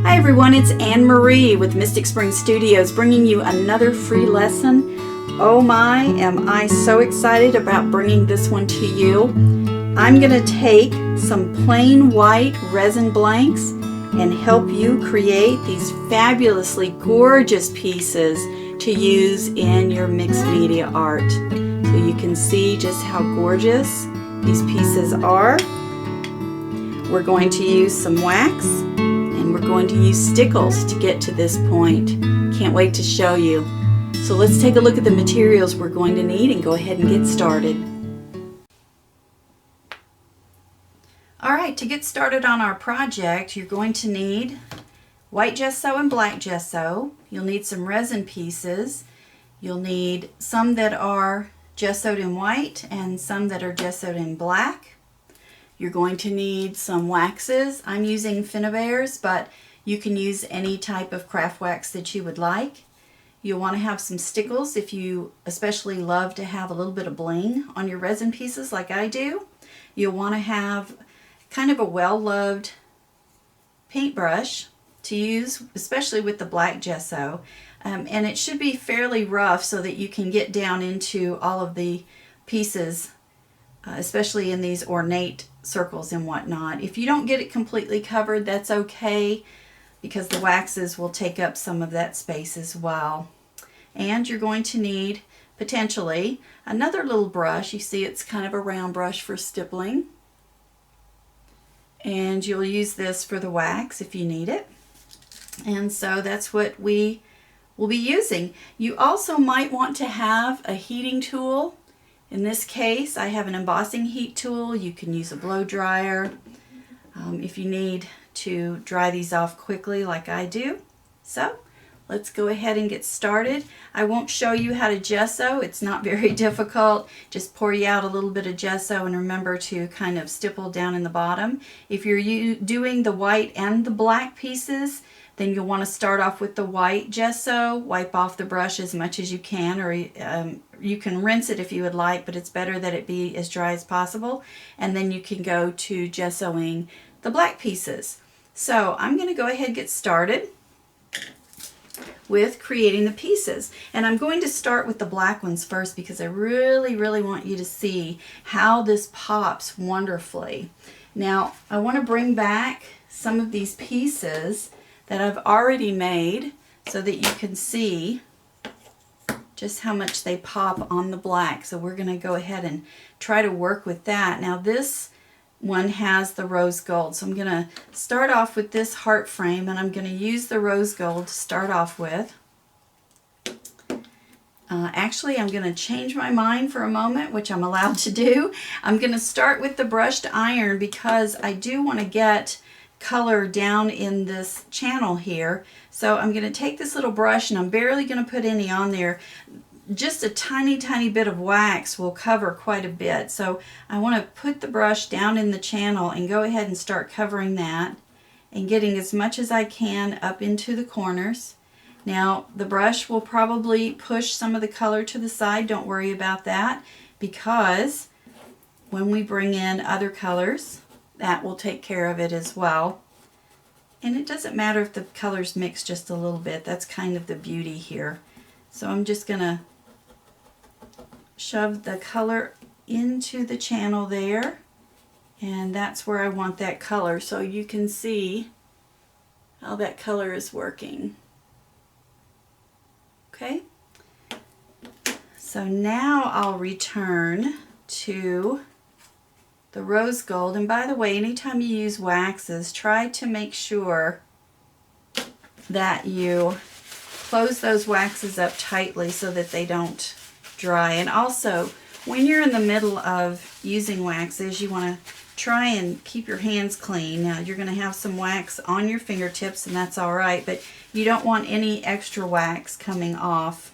Hi everyone, it's Anne Marie with Mystic Spring Studios bringing you another free lesson. Oh my, am I so excited about bringing this one to you. I'm going to take some plain white resin blanks and help you create these fabulously gorgeous pieces to use in your mixed media art. So you can see just how gorgeous these pieces are. We're going to use some wax. And we're going to use Stickles to get to this point. Can't wait to show you. So let's take a look at the materials we're going to need and go ahead and get started. Alright, to get started on our project, you're going to need white gesso and black gesso. You'll need some resin pieces. You'll need some that are gessoed in white and some that are gessoed in black. You're going to need some waxes. I'm using Finnabair's, but you can use any type of craft wax that you would like. You'll want to have some Stickles if you especially love to have a little bit of bling on your resin pieces like I do. You'll want to have kind of a well-loved paintbrush to use, especially with the black gesso. And it should be fairly rough so that you can get down into all of the pieces, especially in these ornate circles and whatnot. If you don't get it completely covered, that's okay, because the waxes will take up some of that space as well. And you're going to need potentially another little brush. You see it's kind of a round brush for stippling, and you'll use this for the wax if you need it. And so that's what we will be using. You also might want to have a heating tool. In this case, I have an embossing heat tool. You can use a blow dryer if you need to dry these off quickly like I do. So let's go ahead and get started. I won't show you how to gesso. It's not very difficult. Just pour you out a little bit of gesso and remember to kind of stipple down in the bottom. If you're doing the white and the black pieces, then you'll want to start off with the white gesso, wipe off the brush as much as you can, or you can rinse it if you would like, but it's better that it be as dry as possible. And then you can go to gessoing the black pieces. So I'm going to go ahead and get started with creating the pieces. And I'm going to start with the black ones first because I really want you to see how this pops wonderfully. Now I want to bring back some of these pieces that I've already made so that you can see just how much they pop on the black. So we're going to go ahead and try to work with that. Now this one has the rose gold, so I'm going to start off with this heart frame, and I'm going to use the rose gold to start off with. Actually, I'm going to change my mind for a moment, which I'm allowed to do. I'm going to start with the brushed iron because I do want to get color down in this channel here. So I'm going to take this little brush, and I'm barely going to put any on there. Just a tiny bit of wax will cover quite a bit. So I want to put the brush down in the channel and go ahead and start covering that and getting as much as I can up into the corners. Now the brush will probably push some of the color to the side. Don't worry about that, because when we bring in other colors, that will take care of it as well. And it doesn't matter if the colors mix just a little bit. That's kind of the beauty here. So I'm just going to shove the color into the channel there, and that's where I want that color, so you can see how that color is working. Okay, so now I'll return to the rose gold. And by the way, anytime you use waxes, try to make sure that you close those waxes up tightly so that they don't dry. And also, when you're in the middle of using waxes, you want to try and keep your hands clean. Now you're going to have some wax on your fingertips, and that's all right, but you don't want any extra wax coming off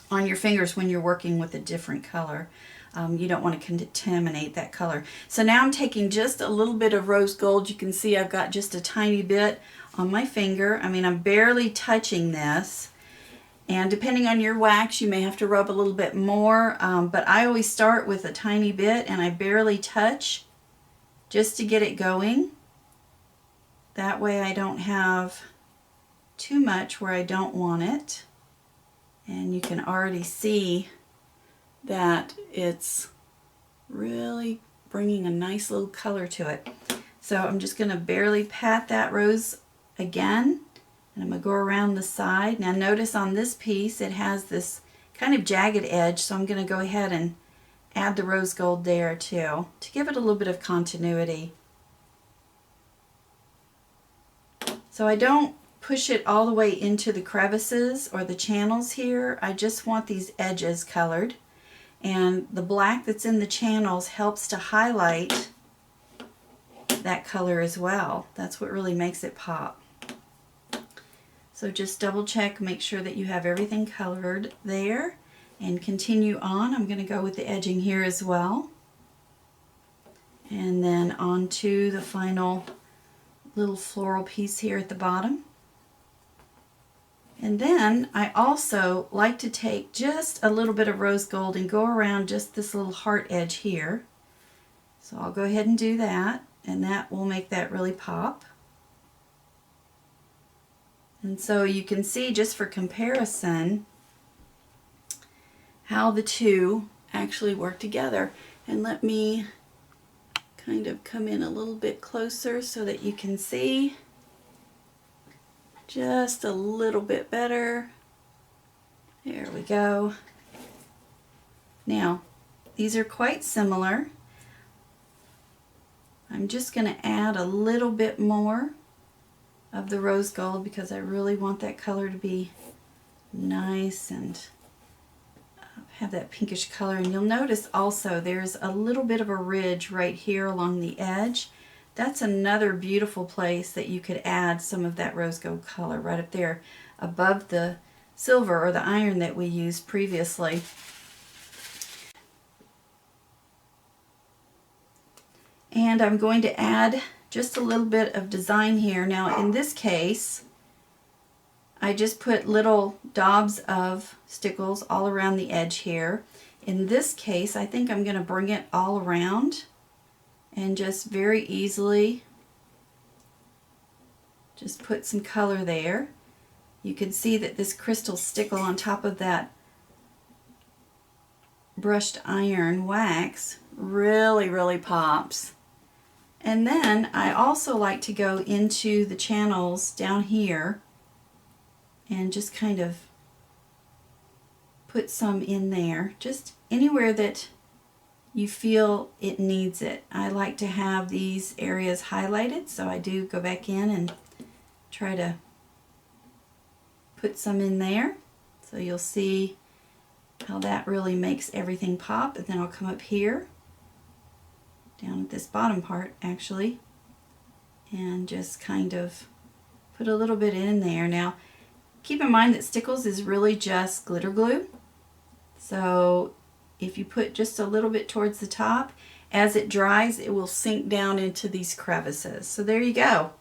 on your fingers when you're working with a different color. You don't want to contaminate that color. So now I'm taking just a little bit of rose gold. You can see I've got just a tiny bit on my finger. I mean, I'm barely touching this. And depending on your wax, you may have to rub a little bit more, but I always start with a tiny bit and I barely touch just to get it going. That way I don't have too much where I don't want it. And you can already see that it's really bringing a nice little color to it. So I'm just going to barely pat that rose again, and I'm going to go around the side. Now notice on this piece it has this kind of jagged edge, so I'm going to go ahead and add the rose gold there too to give it a little bit of continuity. So I don't push it all the way into the crevices or the channels here. I just want these edges colored, and the black that's in the channels helps to highlight that color as well. That's what really makes it pop. So just double check, make sure that you have everything colored there, and continue on. I'm going to go with the edging here as well, and then on to the final little floral piece here at the bottom. And then I also like to take just a little bit of rose gold and go around just this little heart edge here. So I'll go ahead and do that, and that will make that really pop. And so you can see, just for comparison, how the two actually work together. And let me kind of come in a little bit closer so that you can see just a little bit better. There we go. Now, these are quite similar. I'm just going to add a little bit more of the rose gold because I really want that color to be nice and have that pinkish color. And you'll notice also there's a little bit of a ridge right here along the edge. That's another beautiful place that you could add some of that rose gold color right up there above the silver or the iron that we used previously. And I'm going to add just a little bit of design here. Now in this case, I just put little daubs of Stickles all around the edge here. In this case, I think I'm going to bring it all around and just very easily just put some color there. You can see that this crystal stickle on top of that brushed iron wax really pops. And then I also like to go into the channels down here and just kind of put some in there, just anywhere that you feel it needs it. I like to have these areas highlighted, so I do go back in and try to put some in there. So you'll see how that really makes everything pop. And then I'll come up here, down at this bottom part actually, and just kind of put a little bit in there. Now keep in mind that Stickles is really just glitter glue, so if you put just a little bit towards the top, as it dries it will sink down into these crevices. So there you go.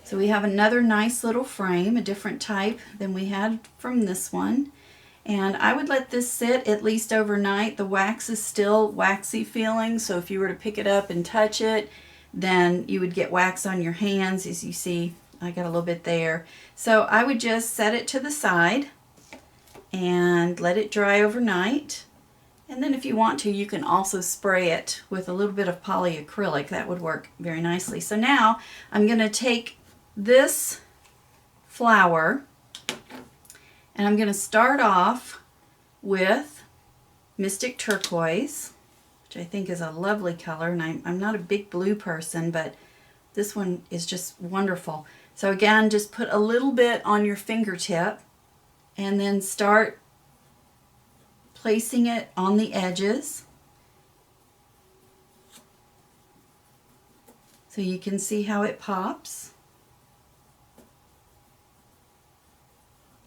So we have another nice little frame, a different type than we had from this one. And I would let this sit at least overnight. The wax is still waxy feeling, so if you were to pick it up and touch it, then you would get wax on your hands. As you see, I got a little bit there. So I would just set it to the side and let it dry overnight. And then if you want to, you can also spray it with a little bit of polyacrylic. That would work very nicely. So now I'm going to take this flower, and I'm going to start off with Mystic Turquoise, which I think is a lovely color. And I'm not a big blue person, but this one is just wonderful. So again, just put a little bit on your fingertip and then start placing it on the edges so you can see how it pops.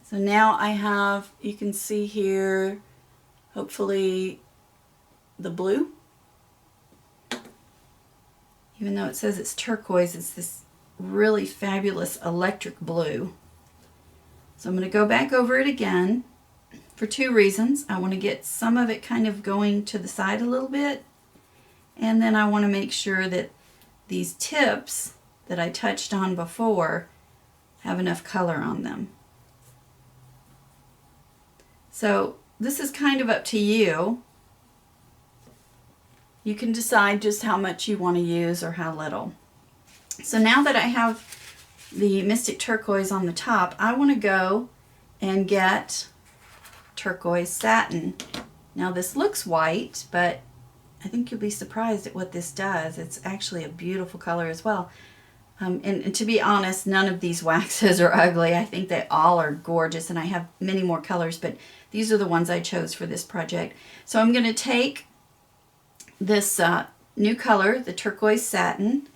So now I have, you can see here, hopefully the blue. Even though it says it's turquoise, it's this really fabulous electric blue. So I'm going to go back over it again for two reasons. I want to get some of it kind of going to the side a little bit, and then I want to make sure that these tips that I touched on before have enough color on them. So this is kind of up to you. You can decide just how much you want to use or how little. So now that I have the Mystic Turquoise on the top, I want to go and get turquoise satin. Now this looks white, but I think you'll be surprised at what this does. It's actually a beautiful color as well. And to be honest, none of these waxes are ugly. I think they all are gorgeous, and I have many more colors, but these are the ones I chose for this project. So I'm going to take this new color, the turquoise satin,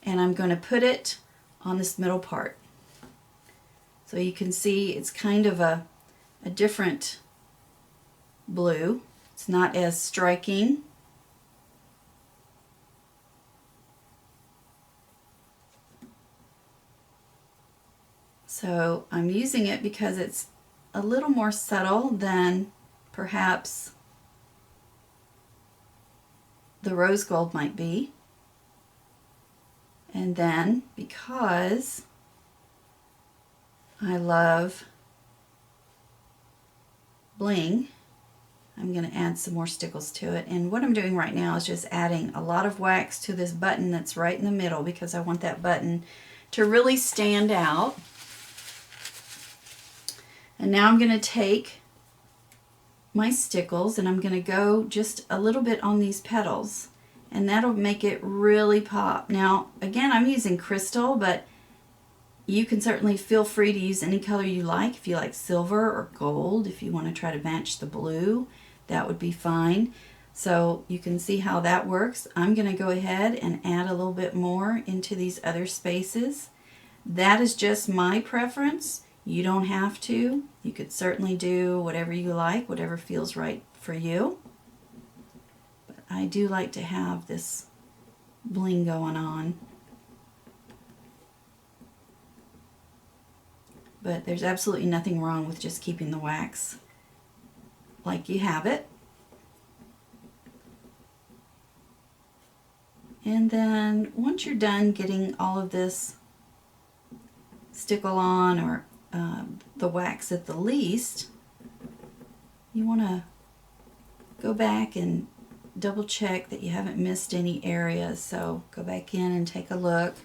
and I'm going to put it on this middle part. So you can see it's kind of a different blue. It's not as striking. So I'm using it because it's a little more subtle than perhaps the rose gold might be. And then because I love bling, I'm going to add some more Stickles to it. And what I'm doing right now is just adding a lot of wax to this button that's right in the middle because I want that button to really stand out. And now I'm going to take my Stickles and I'm going to go just a little bit on these petals, and that'll make it really pop. Now again, I'm using crystal, but you can certainly feel free to use any color you like. If you like silver or gold, if you want to try to match the blue, that would be fine. So you can see how that works. I'm going to go ahead and add a little bit more into these other spaces. That is just my preference. You don't have to. You could certainly do whatever you like, whatever feels right for you. But I do like to have this bling going on. But there's absolutely nothing wrong with just keeping the wax like you have it. And then once you're done getting all of this stickle on, or the wax at the least, you want to go back and double check that you haven't missed any areas. So go back in and take a look.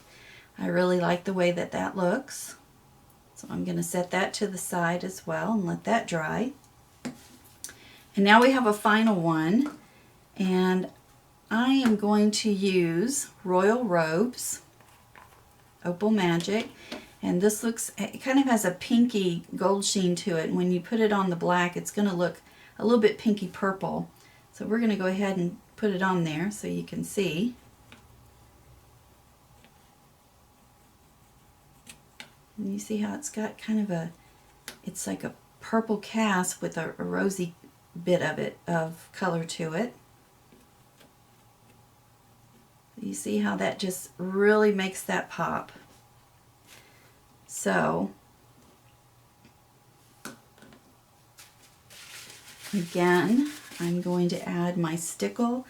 I really like the way that that looks. So I'm going to set that to the side as well and let that dry. And now we have a final one, and I am going to use Royal Robes, Opal Magic. And this looks, it kind of has a pinky gold sheen to it. And when you put it on the black, it's going to look a little bit pinky purple. So we're going to go ahead and put it on there so you can see. And you see how it's got kind of a, it's like a purple cast with a rosy bit of it, of color to it. You see how that just really makes that pop. So again, I'm going to add my stickle,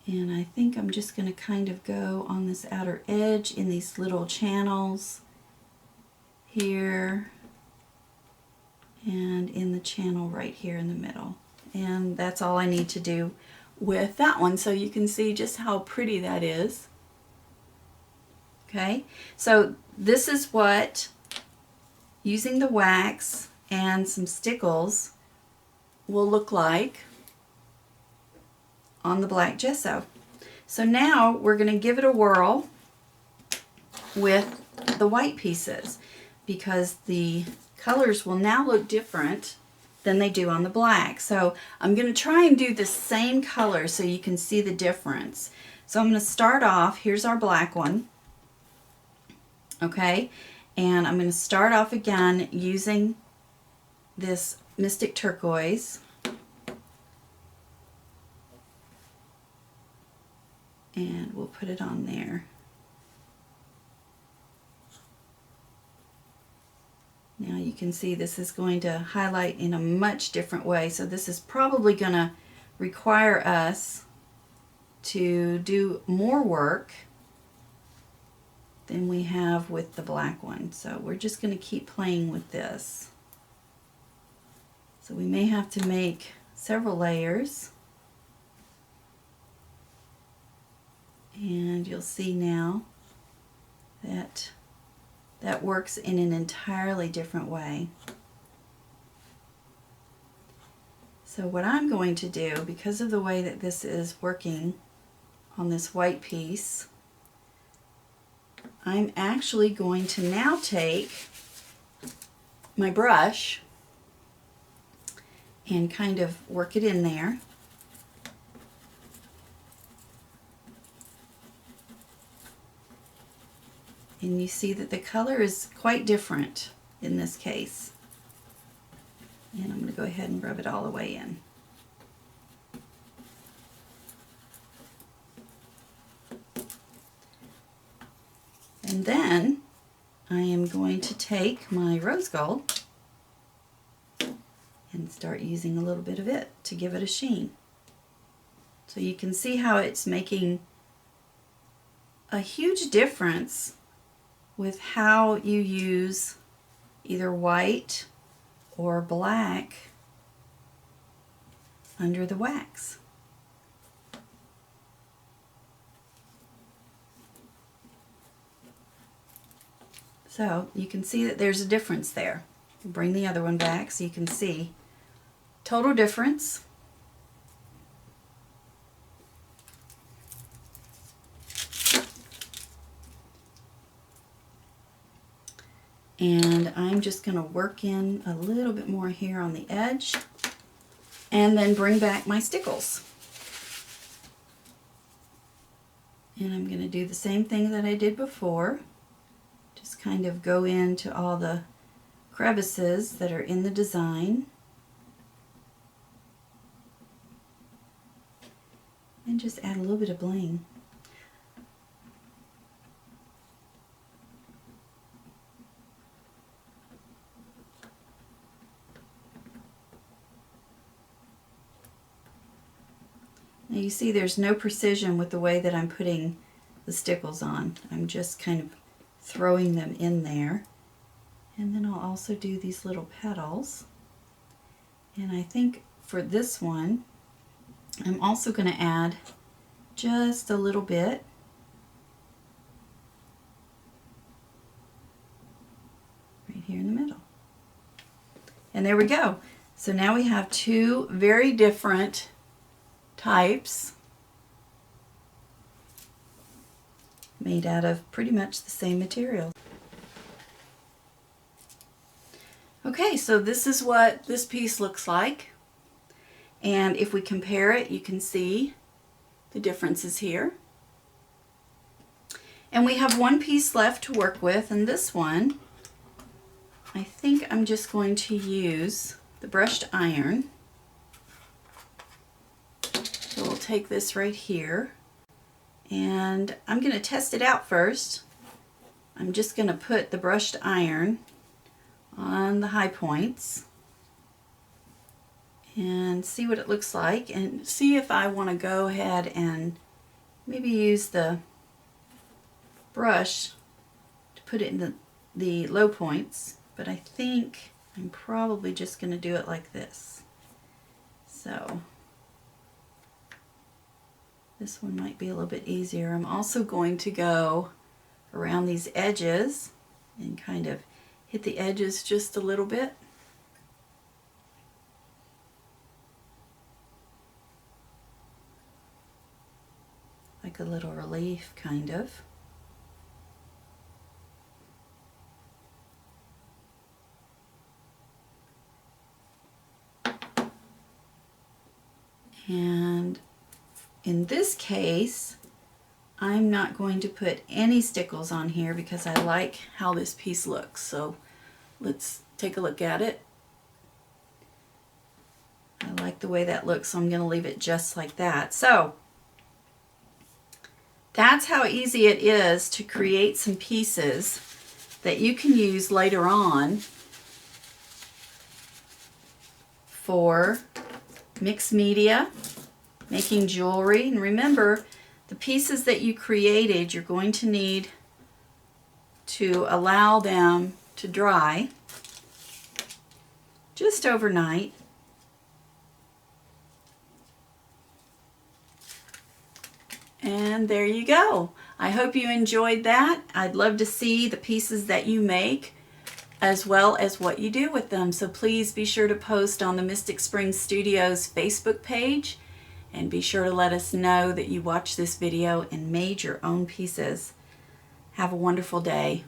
and I think I'm just going to kind of go on this outer edge in these little channels here and in the channel right here in the middle. And that's all I need to do with that one, so you can see just how pretty that is. Okay, so this is what using the wax and some Stickles will look like on the black gesso. So now we're going to give it a whirl with the white pieces, because the colors will now look different than they do on the black. So I'm going to try and do the same color so you can see the difference. So I'm going to start off, here's our black one. Okay, and I'm going to start off again using this Mystic Turquoise. And we'll put it on there. Now you can see this is going to highlight in a much different way. So this is probably going to require us to do more work than we have with the black one. So we're just going to keep playing with this. So we may have to make several layers. And you'll see now that that works in an entirely different way. So what I'm going to do, because of the way that this is working on this white piece, I'm actually going to now take my brush and kind of work it in there. And you see that the color is quite different in this case. And I'm going to go ahead and rub it all the way in. And then I am going to take my rose gold and start using a little bit of it to give it a sheen. So you can see how it's making a huge difference with how you use either white or black under the wax. So you can see that there's a difference there. Bring the other one back so you can see total difference. And I'm just going to work in a little bit more here on the edge and then bring back my Stickles. And I'm going to do the same thing that I did before. Just kind of go into all the crevices that are in the design. And just add a little bit of bling. Now you see there's no precision with the way that I'm putting the Stickles on. I'm just kind of throwing them in there. And then I'll also do these little petals. And I think for this one, I'm also going to add just a little bit. Right here in the middle. And there we go. So now we have two very different types made out of pretty much the same material. Okay, so this is what this piece looks like, and if we compare it, you can see the differences here. And we have one piece left to work with, and this one I think I'm just going to use the brushed iron. So we'll take this right here, and I'm going to test it out first. I'm just going to put the brushed iron on the high points and see what it looks like, and see if I want to go ahead and maybe use the brush to put it in the low points, but I think I'm probably just going to do it like this. So this one might be a little bit easier. I'm also going to go around these edges and kind of hit the edges just a little bit. Like a little relief, kind of. And in this case, I'm not going to put any Stickles on here because I like how this piece looks. So let's take a look at it. I like the way that looks, so I'm going to leave it just like that. So that's how easy it is to create some pieces that you can use later on for mixed media, making jewelry. And remember, the pieces that you created, you're going to need to allow them to dry just overnight. And there you go. I hope you enjoyed that. I'd love to see the pieces that you make as well as what you do with them. So please be sure to post on the Mystic Springs Studios Facebook page, and be sure to let us know that you watched this video and made your own pieces. Have a wonderful day.